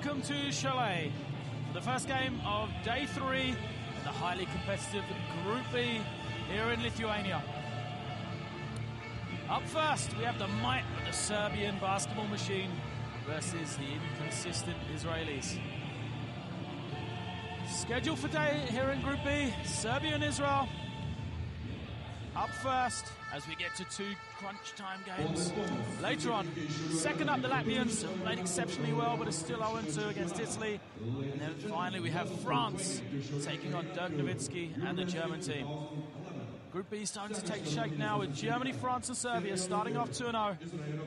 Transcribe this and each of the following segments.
welcome to Chalet for the first game of day 3 of the highly competitive Group B here in Lithuania. Up first, we have the might of the Serbian basketball machine versus the inconsistent Israelis. Schedule for day here in Group B, Serbia and Israel. Up first as we get to 2 crunch time games. Later on, second up the Latvians have played exceptionally well but are still 0-2 against Italy. And then finally we have France taking on Dirk Nowitzki and the German team. Group B starting to take shape now with Germany, France and Serbia starting off 2-0.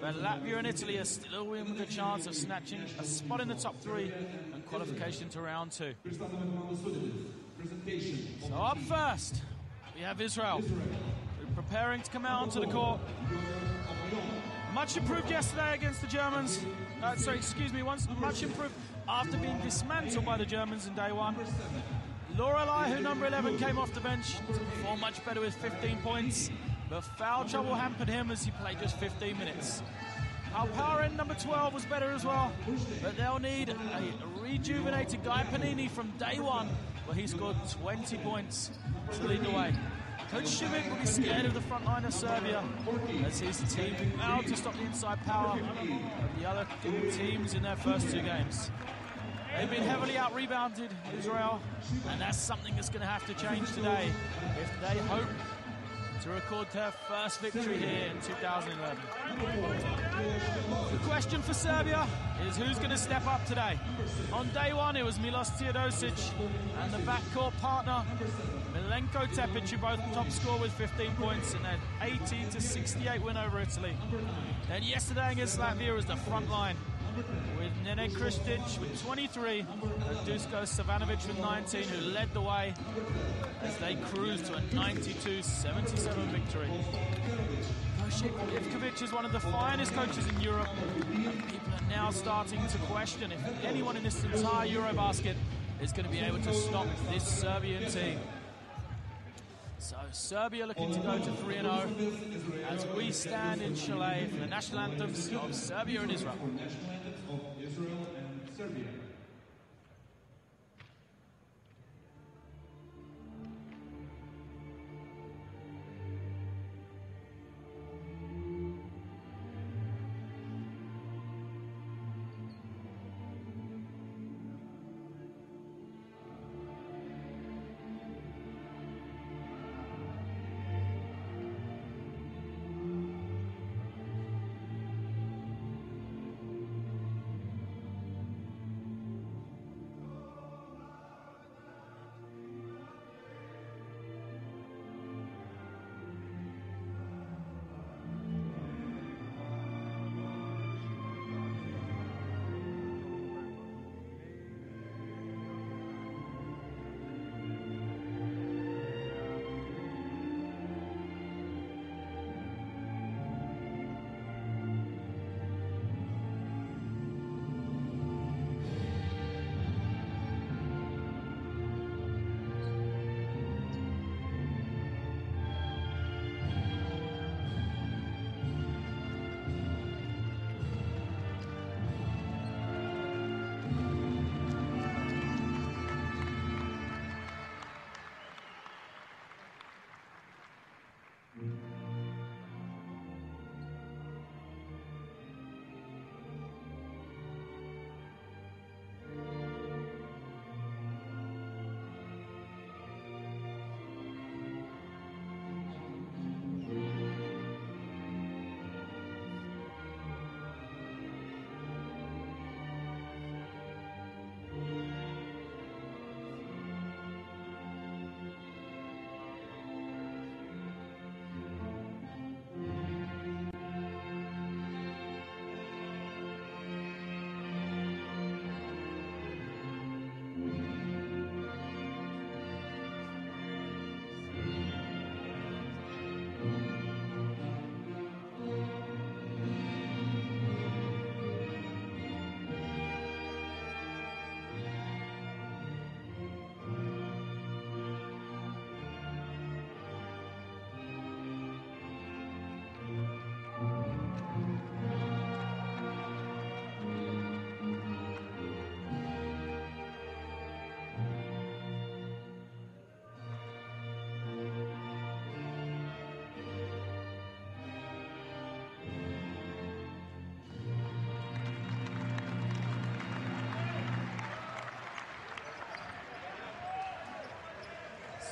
But Latvia and Italy are still in with a chance of snatching a spot in the top 3 and qualification to round 2. So up first, we have Israel. Preparing to come out onto the court. Much improved yesterday against the Germans. Much improved after being dismantled by the Germans in day 1. Lorelei, who number 11 came off the bench, performed much better with 15 points, but foul trouble hampered him as he played just 15 minutes. Our power end number 12 was better as well, but they'll need a rejuvenated Guy Panini from day 1, where he scored 20 points to lead the way. Coach Šivic will be scared of the front line of Serbia as his team vowed to stop the inside power of the other teams in their first 2 games. They've been heavily out-rebounded, Israel, and that's something that's going to have to change today if they hope to record their first victory here in 2011. The question for Serbia is who's going to step up today. On day 1, it was Milos Teodosic and the backcourt partner Milenko Tepic, who both top score with 15 points in an 80-68 win over Italy. Then yesterday against Latvia was the front line with Nene Kristic with 23 and Dusko Savanovic with 19, who led the way as they cruised to a 92-77 victory. Coach Ivkovic is one of the finest coaches in Europe, and people are now starting to question if anyone in this entire EuroBasket is going to be able to stop this Serbian team. So Serbia looking to go to 3-0 as we stand in Chalet for the national anthems of Serbia and Israel.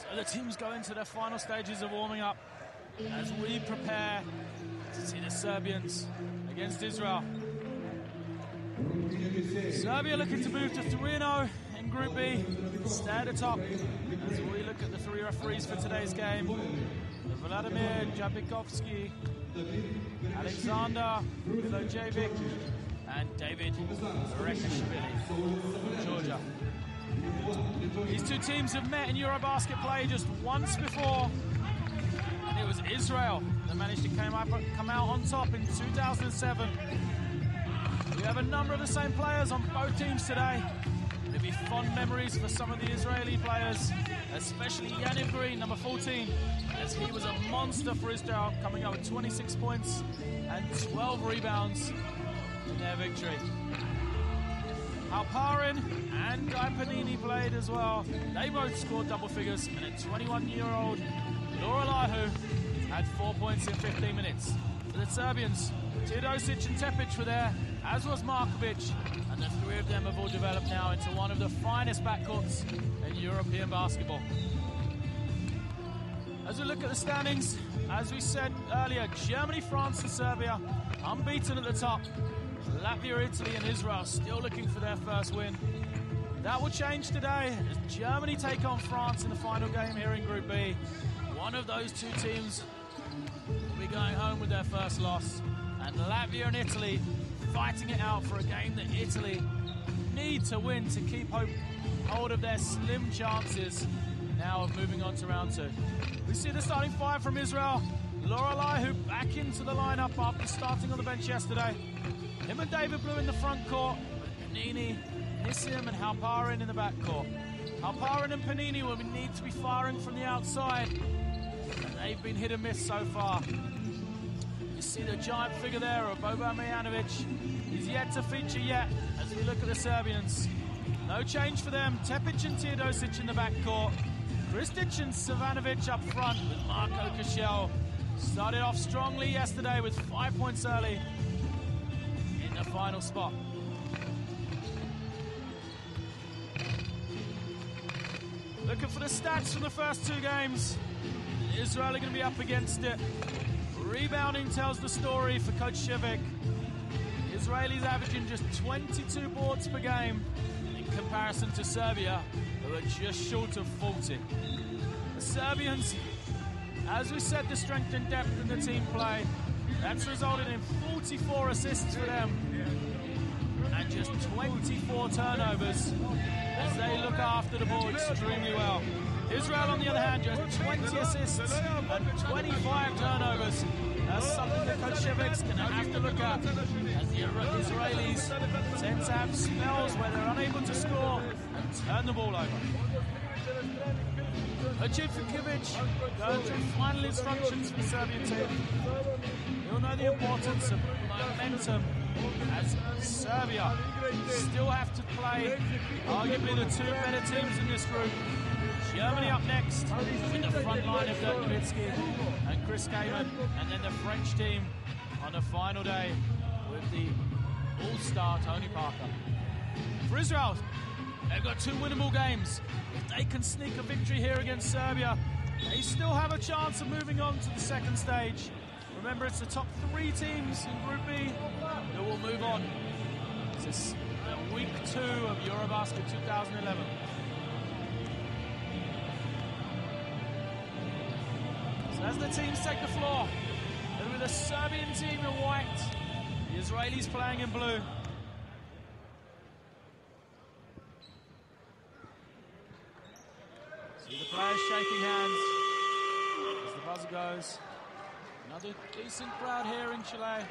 So the teams go into their final stages of warming up as we prepare to see the Serbians against Israel. Serbia looking to move to 3-0 in Group B, stay at the top as we look at the three referees for today's game. Vladimir Jabikovsky, Alexander Milojevic, and David Rekashvili from Georgia. These two teams have met in EuroBasket play just once before, and it was Israel that managed to come out on top in 2007. We have a number of the same players on both teams today. There'll be fond memories for some of the Israeli players, especially Yaniv Green, number 14, as he was a monster for Israel, coming up with 26 points and 12 rebounds in their victory. Halparin and Guy Panini played as well. They both scored double figures, and a 21-year-old Laura Lahu had 4 points in 15 minutes. For the Serbians, Teodosic and Tepic were there, as was Markovic, and the three of them have all developed now into one of the finest backcourts in European basketball. As we look at the standings, as we said earlier, Germany, France and Serbia unbeaten at the top. Latvia, Italy and Israel still looking for their first win. That will change today as Germany take on France in the final game here in Group B. One of those two teams will be going home with their first loss, and Latvia and Italy fighting it out for a game that Italy need to win to keep hold of their slim chances now of moving on to round two. We see the starting five from Israel. Laura Lahu back into the lineup after starting on the bench yesterday. Him and David Blue in the front court, with Panini, Nissim and Halparin in the back court. Halparin and Panini will need to be firing from the outside, and they've been hit and miss so far. You see the giant figure there of Boban Marjanovic. He's yet to feature yet as we look at the Serbians. No change for them. Tepic and Teodosic in the back court. Kristic and Savanovic up front with Marko Kashel. Started off strongly yesterday with 5 points early in the final spot. Looking for the stats from the first two games. Israel are going to be up against it. Rebounding tells the story for Coach Shevik. Israelis averaging just 22 boards per game in comparison to Serbia, who are just short of 40. The Serbians, as we said, the strength and depth in the team play, that's resulted in 44 assists for them and just 24 turnovers as they look after the ball extremely well. Israel, on the other hand, just 20 assists and 25 turnovers. That's something that Coach Shevik's going to have to look at, as the Israelis tend to have spells where they're unable to score and turn the ball over. Ojivkovic going through final instructions for the Serbian team. You'll know the importance of momentum as Serbia still have to play arguably the two better teams in this group. Germany up next with the front line of Dirk Nowitzki and Chris Kaman, and then the French team on the final day with the all-star Tony Parker. For Israel, they've got two winnable games. If they can sneak a victory here against Serbia, they still have a chance of moving on to the second stage. Remember, it's the top three teams in Group B that will move on. This is week 2 of EuroBasket 2011. So as the teams take the floor, it'll be the Serbian team in white, the Israelis playing in blue. See the players shaking hands as the buzzer goes. Another decent crowd here in Chile.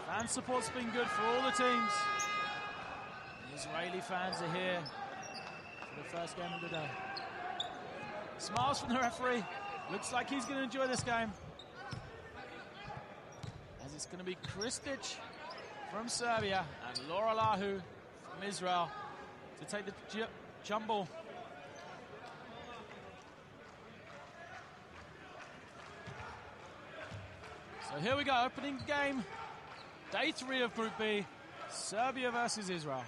Fan support's been good for all the teams. The Israeli fans are here for the first game of the day. Smiles from the referee. Looks like he's going to enjoy this game, as it's going to be Kristic from Serbia and Laura Lahu from Israel to take the jump ball. So here we go, opening game, day 3 of Group B, Serbia versus Israel.